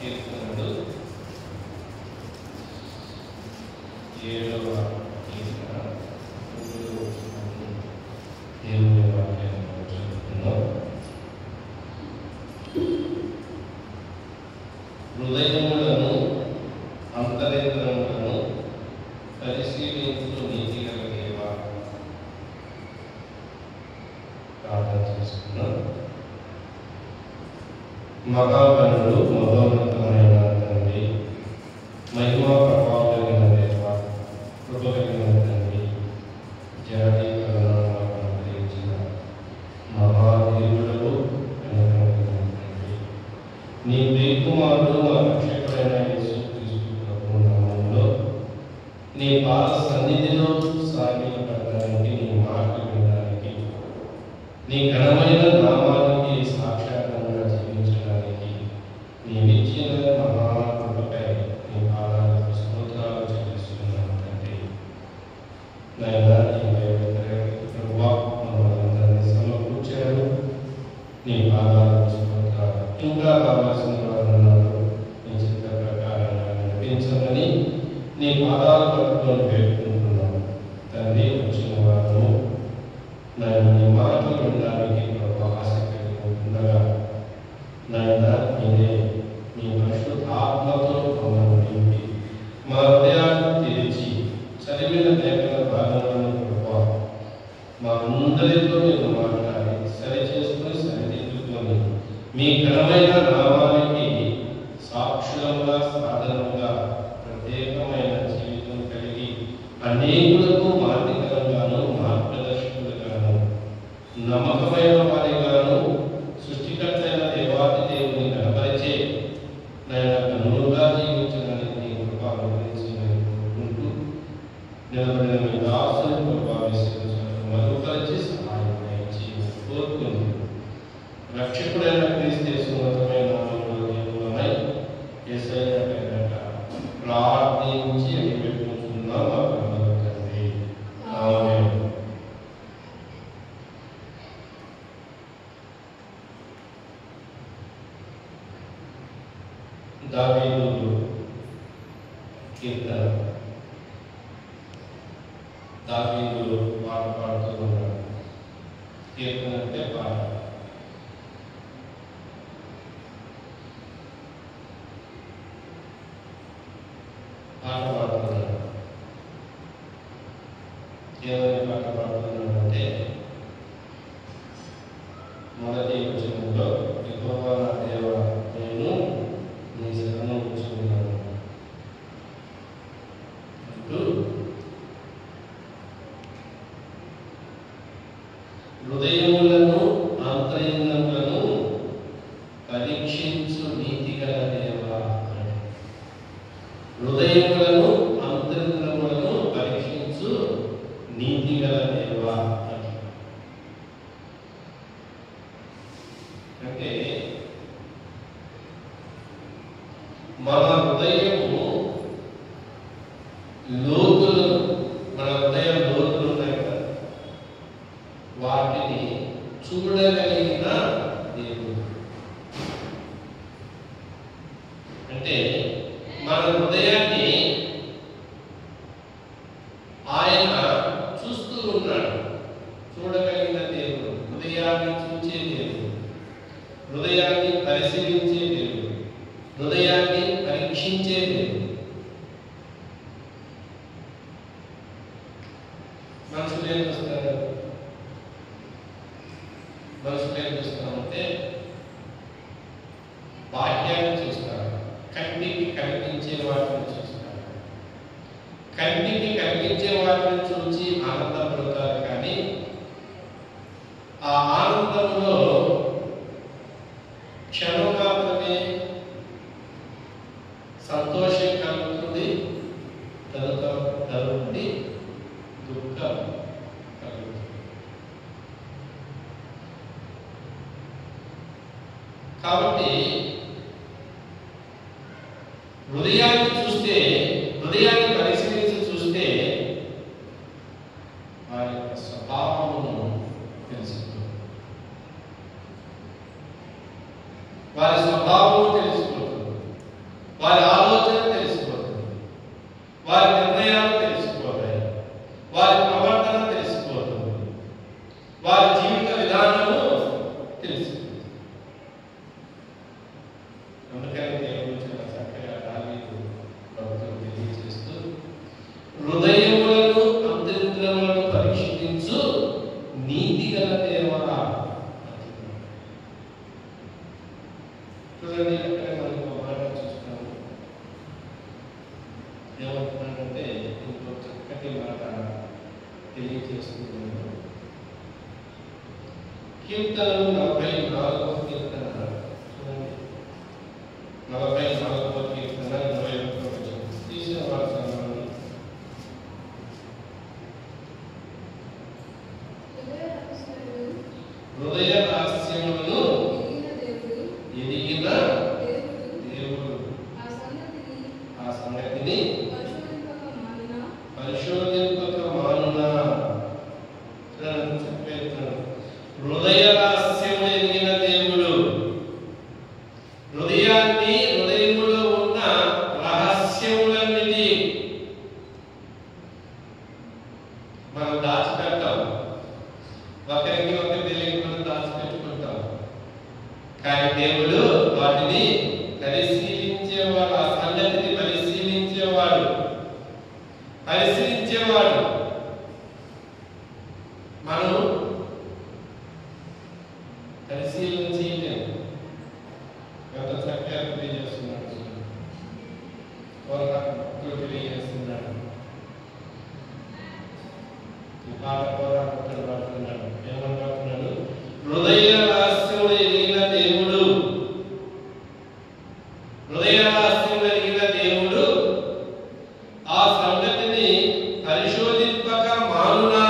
కీర్తనలు 7వ కీర్తన దేవుని వాక్యాన్ని చదువుతున్నాం. హృదయములను అంతరేంద్రములను పరిశీలించు నీతి గల దేవా. ప్రార్థన చేసుకున్నాం. మహాగణుడు మహోన్నతమైన తండ్రి, మహిమా ప్రభావం కలిగిన దేవ, కృప కలిగిన తండ్రి, జాతి కరుణను అనుగ్రహించిన మహాదేవుడు తండ్రి, నీ ప్రియకుమారుడు మా రక్షకుడైన యేసుక్రీస్తు ప్రభువు నామములో నీ పాద సన్నిధిలో సాగిలపడడానికి, నీ మాటలు వినడానికి, నీ ఘనమైన నామానికి సాక్షాత్తంగా జీవించడానికి నీవిచ్చిన మహాకృపకై నీ పాదాలకు స్తోత్రాలు చెల్లిస్తున్నాను తండ్రి. నాయనా, ప్రభువా, మమ్మల్ని సమకూర్చారు. నీ పాదాలకు స్తోత్రాలు. ఇంకా కావాల్సిన వారు నీ చిత్త ప్రకారంగా నడిపించమని నీ పాదాలు పట్టుకొని పెట్టుకుంటున్నాం తండ్రి. వచ్చిన వారు నాయన నీ మాటలు వినడానికి ప్రభు ఆసక్తి ఉండగా నాయన మీరే మీ పరిశుద్ధ ఆత్మతో మమ్మల్ని నింపి మా హృదయాన్ని తెరిచి చదివిన లేఖన భాగంలో ప్రభు మా అందరితో మీరు మాట్లాడి సరిచేసుకుని సరిదిద్దుకొని మీ ఘనమైన నామానికి సాక్షులంగా సాధనంగా ప్రత్యేకమైన జీవితం కలిగి అనేకులకు మార్గకరంగాను మార్గదర్శకులుగాను నమ్మకమైన వారిగాను సృష్టికర్త అయిన దేవాది దేవుని కనపరిచే నాయన కన్నులుగా జీవించడానికి నీ కృప అనుగ్రహించుకుంటూ నిలబడిన మీ దాసుని ప్రభావించాలని మరుపరిచి సహాయం ఇచ్చి కోరుకుంది. రక్షకుడైన క్రీస్తు ఉన్నతమైన నామములో దేవులమై యేసయ్య పేరట ప్రార్థించి అడిగిపెట్టుకుంటున్నాం మా పరమ తండ్రి. ఆమేన్. దావీదు కీర్తన. దావీదు పాట పాడుతూ ఉన్నాడు. కీర్తన అంటే పాట. పాట పాడుతున్నాడు. ఏమని పాట పాడుతున్నాడంటే, మొదటి వచనంలో యెహోవా నా దేవా, నేను నీ శరణు కూర్చున్నాను అంటూ హృదయములను ఆంతర్యములను పరీక్షించు నీతి గల దేవా. హృదయములను అంతర్యములను పరీక్షించు నీతి గల దేవా అంటే మన హృదయము లోతులు, మన హృదయ లోతులు ఉన్నాయి కదా, వాటిని చూడగలిగిన దేవుడు. అంటే మన హృదయాన్ని ఆయన చూస్తూ ఉన్నాడు. చూడగలిగిన దేవుడు, హృదయాన్ని చూచే దేవుడు, హృదయాన్ని పరిశీలించే దేవుడు, హృదయాన్ని పరీక్షించే దేవుడు. మనుషులు ఏం చూస్తారు? మనుషులు ఏం చూస్తారంటే వాక్యాన్ని చూస్తారు, కంటికి కనిపించే వాటిని చూస్తారు. కంటికి కనిపించే వాటిని చూసి ఆనందపడతారు, కానీ ఆ ఆనందంలో క్షణం మాత్రమే సంతోషం కలుగుతుంది, తదుపరి దుఃఖం కలుగుతుంది. కాబట్టి హృదయాన్ని చూస్తే, హృదయాన్ని పరిశీలించి చూస్తే వారి యొక్క స్వభావమును తెలుసుకుంటాం. వారి స్వభావం తెలుసుకుంటుంది. చూడండి అక్కడే మనకు ఒక మాట చూస్తాము. ఏమంటున్నాడంటే ఇంకో చక్కటి మాట తెలియజేస్తున్నాను. కీర్తనలు 44వ కీర్తన చూడండి, 44వ కీర్తన 21వ వచనం తీసిన వార్తను హృదయ రహస్యములను ఎదిగిన దేవుడు ఆ సంగతిని పరిశోధింపక మానునా. చెప్పేస్తున్నాడు, హృదయ రహస్యము ఎదిగిన దేవుడు. హృదయంలో ఉన్న రహస్యములన్నిటి మనం దాచిపెట్టాం. ఒకరికి ఒకరు తెలియకుండా దాచిపెట్టుకుంటాం. కానీ దేవుడు వాటిని పరిశీలించేవాడు. ఆ సంగతిని పరిశీలించేవాడు. మనం పరిశీలన చేయలేము. ఎంత చక్కగా తెలియజేస్తున్నాడు, తెలియజేస్తున్నాడు. ఈ పాట కూడా పడుతున్నాడు. ఏమంటున్నాడు? హృదయ రహస్యములు ఎరిగిన దేవుడు. హృదయ రహస్యములు ఎరిగిన దేవుడు ఆ సంగతిని పరిశోధింపక మానునా.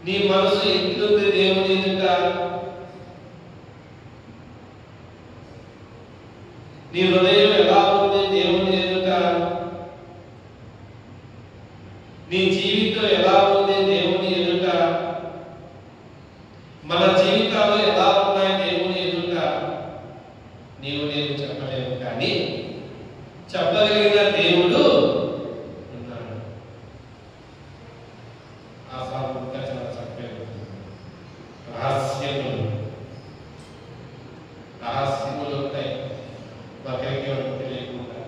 నీ మనసు ఎట్లుంది దేవుని ఎదుట? నీ హృదయం ఎలా ఉంది దేవుని ఎదుట? నీ జీవితం ఎలా ఉంది దేవుని ఎదుట? మన జీవితాలు ఎలా ఉన్నాయి దేవుని ఎదుట? నీవు నేను చెప్పలేము, కానీ చెప్పగలిగిన దేవుడు ఉన్నాడు. ఆ సాగుగా చాలా చక్కగా రహస్యములు ఉంటాయి. ఒకరికి ఎవరికి తెలియకుండా,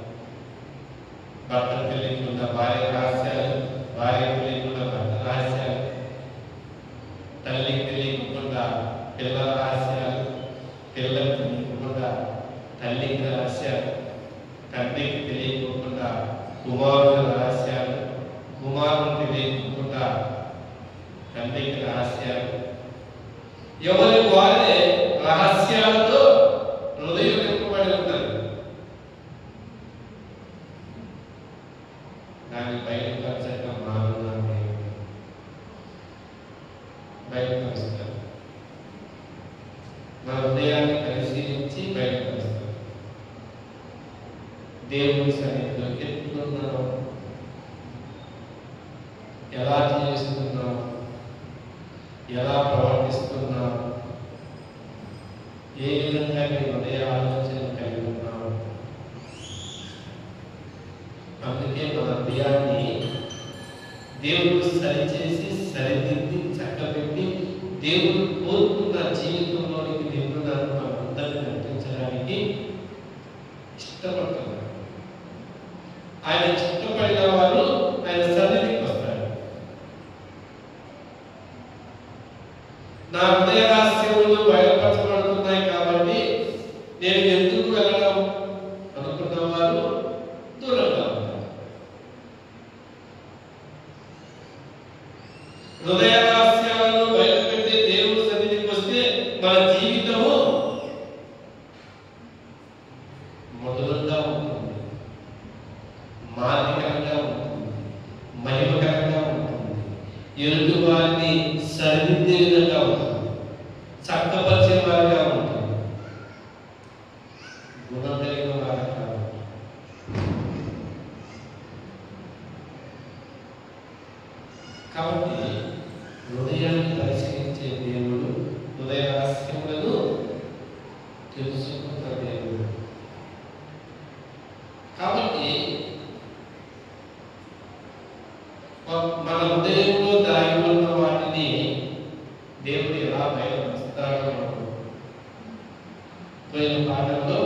భర్తకు తెలియకుండా భార్య రహస్యాలు, భార్యకు తెలియకుండా భర్త రహస్యాలు, తల్లికి తెలియకుండా పిల్లల రహస్యాలు, పిల్లలకు తెలియకుండా తల్లికి రహస్యాలు, తండ్రికి తెలియకుండా కుమారుల రహస్యాలు, కుమారుని తెలియకుండా తండ్రికి రహస్యాలు. ఎవరి వారే రహస్యాలతో హృదయం నింపబడి ఉంటారు. దాన్ని బయలుపరచక మానున్నాను, బయలుపరుస్తారు. నా హృదయాన్ని పరిశీలించి బయలుపరుస్తారు. దేవుని సన్నిధిలో ఎత్తుతున్నావు, ఎలా జీవిస్తున్నావు, ఎలా ప్రవర్తిస్తున్నావు, ఏ విధంగా నీ హృదయ ఆలోచన కలిగి ఉన్నావు. అందుకే మన హృదయాన్ని దేవుడు సరిచేసి సరిదిద్ది చక్కబెట్టి దేవుడు కోరుకున్న జీవితంలోనికి నింపున్నాను మనందరినీ నడిపించడానికి ఇష్టపడుతున్నారు. ఆయన ఇష్టపడిన వారు ఆయన సన్నిధికి వస్తారు. నా హృదయ రహస్యములు బయలుపరచబడుతున్నాయి కాబట్టి నేను ఎందుకు వెళ్ళడం అనుకున్న వారు దూరంగా ఉంటారు. హృదయ రహస్యాలను బయటపెట్టి దేవుని సన్నిధికి వస్తే మన జీవితము మధురంగా ఉంటుంది, మాదిరికరంగా ఉంటుంది, మహిమకరంగా ఉంటుంది, ఎరుగు వారిని సరిదిద్దే విధంగా ఉంటుంది, చక్కపరిచే వారిగా ఉంటుంది, గుణం కలిగిన వారిగా ఉంటుంది. కాబట్టి హృదయాన్ని పరిశీలించే దేవుడు, హృదయ రహస్యములను తెలుసుకున్న దేవుడు. కాబట్టి మన హృదయంలో దాగి ఉన్న వాటిని దేవుడు ఎలా బయటపరుస్తాడో పోయిన పాఠంలో